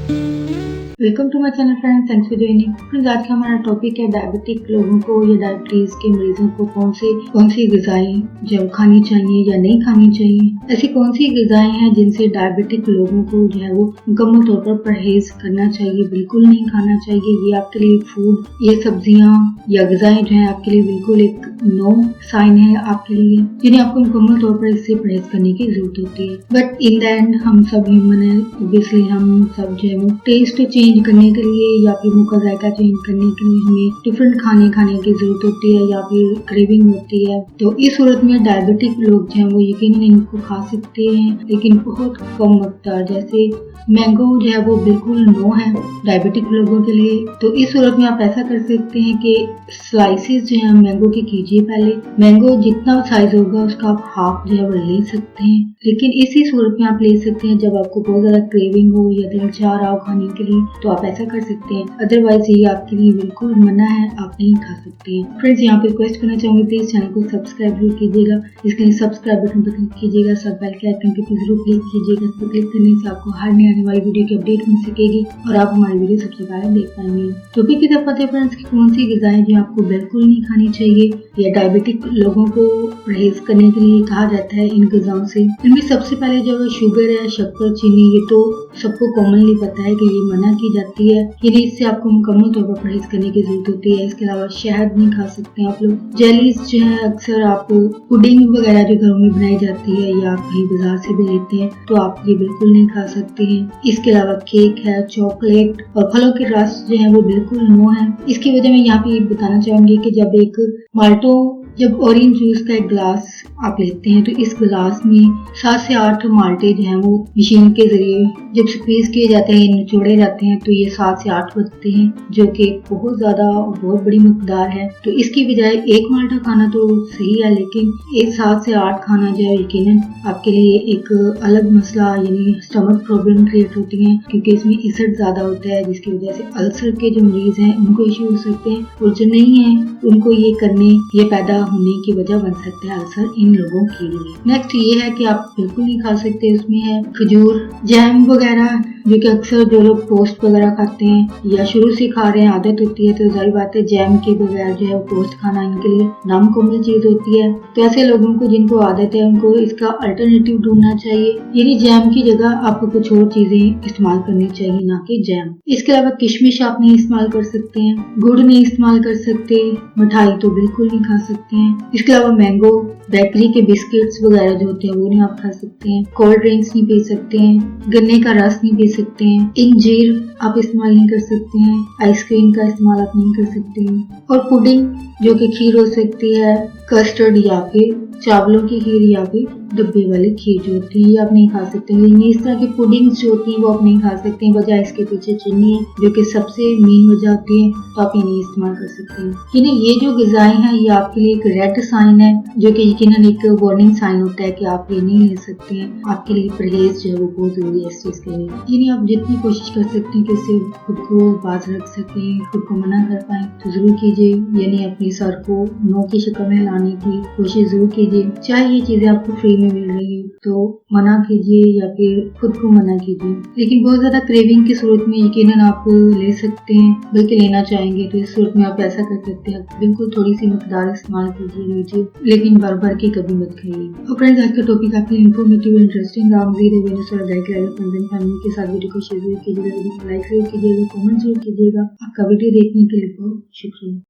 Welcome to my channel friends, thanks for joining. Friends, आज का हमारा टॉपिक है डायबिटिक लोगों को या डायबिटीज के मरीजों को कौन सी ग़िज़ाएं जो खानी चाहिए या नहीं खानी चाहिए। ऐसी कौन सी ग़िज़ाएं हैं जिनसे डायबिटिक लोगों को जो है वो मुकम्मल तौर पर परहेज करना चाहिए, बिल्कुल नहीं खाना चाहिए। ये आपके लिए फूड, ये सब्जियां या ग़िज़ाएं जो है आपके लिए बिल्कुल एक नो साइन है आपके लिए, जिन्हें आपको मुकम्मल तौर पर इससे परहेज करने की जरूरत होती है। बट इन द एंड हम सब ह्यूमन है, ओब्वियसली हम सब जो है वो टेस्ट चेंज करने के लिए या फिर मुंह का जायका चेंज करने के लिए हमें डिफरेंट खाने की जरूरत होती है या फिर क्रेविंग होती है। तो इस सूरत में डायबिटिक लोग जो है वो यकीनन इनको खा सकते हैं, लेकिन बहुत कम मकदार। जैसे मैंगो जो है वो बिल्कुल नो है डायबिटिक लोगों के लिए। तो इस सूरत में आप ऐसा कर सकते हैं कि स्लाइसेस जो है मैंगो के कीजिए। पहले मैंगो जितना साइज होगा उसका आप हाफ जो है वो ले सकते हैं, लेकिन इसी सूरत में आप ले सकते हैं जब आपको बहुत ज्यादा क्रेविंग हो या दिल चाह रहा हो खाने के लिए, तो आप ऐसा कर सकते हैं। अदरवाइज ये आपके लिए बिल्कुल मना है, आप नहीं खा सकते हैं। फ्रेंड्स, यहाँ पे रिक्वेस्ट करना चाहूंगी, प्लीज चैनल को सब्सक्राइब जरूर कीजिएगा। इसके लिए सब्सक्राइब बटन पर क्लिक कीजिएगा, सब बेल के आइकन पे जरूर क्लिक कीजिएगा। इस पर क्लिक करने से आपको हर नई आने वाली वीडियो की अपडेट मिल सकेगी और आप हमारी वीडियो सबसे पहले देख पाएंगे। टॉपिक की तरफ आते हैं फ्रेंड्स, कौन सी ग़िज़ाएं जो आपको बिल्कुल नहीं खानी चाहिए या डायबिटिक लोगों को परहेज करने के लिए कहा जाता है इन ग़िज़ाओं से। इनमें सबसे पहले जो है शुगर है, शक्कर, चीनी, ये तो सबको कॉमनली पता है कि ये मना की जाती है, यानी इससे आपको मुकम्मल तौर पर परहेज करने की जरूरत होती है। इसके अलावा शहद नहीं खा सकते आप लोग। जेलीज जो है अक्सर आप पुडिंग वगैरह जो घरों में बनाई जाती है या आप कहीं बाजार से भी लेते हैं, तो आप ये बिल्कुल नहीं खा सकते हैं। इसके अलावा केक है, चॉकलेट और फलों के रस जो है वो बिल्कुल नो है। इसकी वजह मैं यहाँ पे बताना चाहूंगी कि जब ऑरेंज जूस का एक गिलास आप लेते हैं, तो इस गिलास में 7 से 8 माल्टे जो हैं वो मशीन के जरिए जब स्क्वीज किए जाते हैं, निचोड़े जाते हैं, तो ये 7 से 8 बनते हैं, जो कि बहुत ज्यादा और बहुत बड़ी मकदार है। तो इसकी बजाय एक माल्टा खाना तो सही है, लेकिन एक 7 से 8 खाना जो है यकीनन आपके लिए एक अलग मसला यानी स्टमक प्रॉब्लम क्रिएट होती है, क्योंकि इसमें एसिड ज्यादा होता है, जिसकी वजह से अल्सर के जो मरीज हैं उनको इश्यू हो सकते हैं, और जो नहीं है उनको ये पैदा होने की वजह बन सकता है अल्सर इन लोगों के लिए। नेक्स्ट ये है कि आप बिल्कुल नहीं खा सकते, उसमें है खजूर, जैम वगैरह, जो कि अक्सर जो लोग टोस्ट वगैरह खाते हैं या शुरू से खा रहे हैं, आदत होती है, तो जाहिर बात है जैम के बगैर जो है वो टोस्ट खाना इनके लिए नामुमकिन चीज होती है। तो ऐसे लोगों को जिनको आदत है उनको इसका अल्टरनेटिव ढूंढना चाहिए, यानी जैम की जगह आपको कुछ और चीजें इस्तेमाल करनी चाहिए, ना कि जैम। इसके अलावा किशमिश आप नहीं इस्तेमाल कर सकते हैं, गुड़ नहीं इस्तेमाल कर सकते, मिठाई तो बिल्कुल नहीं खा सकते हैं। इसके अलावा मैंगो, बेकरी के बिस्किट्स वगैरह जो होते हैं वो नहीं आप खा सकते हैं। कोल्ड ड्रिंक्स नहीं पी सकते हैं, गन्ने का रस नहीं पी सकते हैं, इंजीर आप इस्तेमाल नहीं कर सकते हैं, आइसक्रीम का इस्तेमाल आप नहीं कर सकते हैं, और पुडिंग जो कि खीर हो सकती है, कस्टर्ड या फिर चावलों की खीर या फिर डब्बे वाली खीर जो होती है, ये आप नहीं खा सकते हैं। लेकिन इस तरह की पुडिंग्स जो होती हैं वो आप नहीं खा सकते हैं, वजह इसके पीछे चीनी है जो कि सबसे मेन वजह होती है, तो आप ये नहीं इस्तेमाल कर सकते हैं। यानी ये जो ग़िज़ाएं हैं ये आपके लिए एक रेड साइन है, जो कि यकीनन एक वार्निंग साइन होता है कि आप ये नहीं ले सकते हैं। आपके लिए परहेज जो है वो बहुत जरूरी है इस चीज के लिए। यानी आप जितनी कोशिश कर सकते हैं कि इससे खुद को बाज रख सकें, खुद को मना कर पाए, तो जरूर कीजिए। यानी अपने सर को नो की शक्ल में लाने की कोशिश जरूर कीजिए। चाहे ये चीजें आपको फ्री में मिल रही है तो मना कीजिए या फिर खुद को मना कीजिए, लेकिन बहुत ज्यादा क्रेविंग की सूरत में यकीनन आप ले सकते हैं, बल्कि लेना चाहेंगे तो इस सूरत में आप ऐसा कर सकते हैं, बिल्कुल थोड़ी सी मकदार इस्तेमाल कीजिए, लेकिन भर की कभी मत खाइए। और फ्रेंड्स, आज का टॉपिक आपके इंफॉर्मेटिव और इंटरेस्टिंग रहा, फैमिली के साथ वीडियो को शेयर कीजिएगा, वीडियो को लाइक जरूर कीजिएगा, कमेंट जरूर कीजिएगा। आपका वीडियो देखने के लिए बहुत शुक्रिया।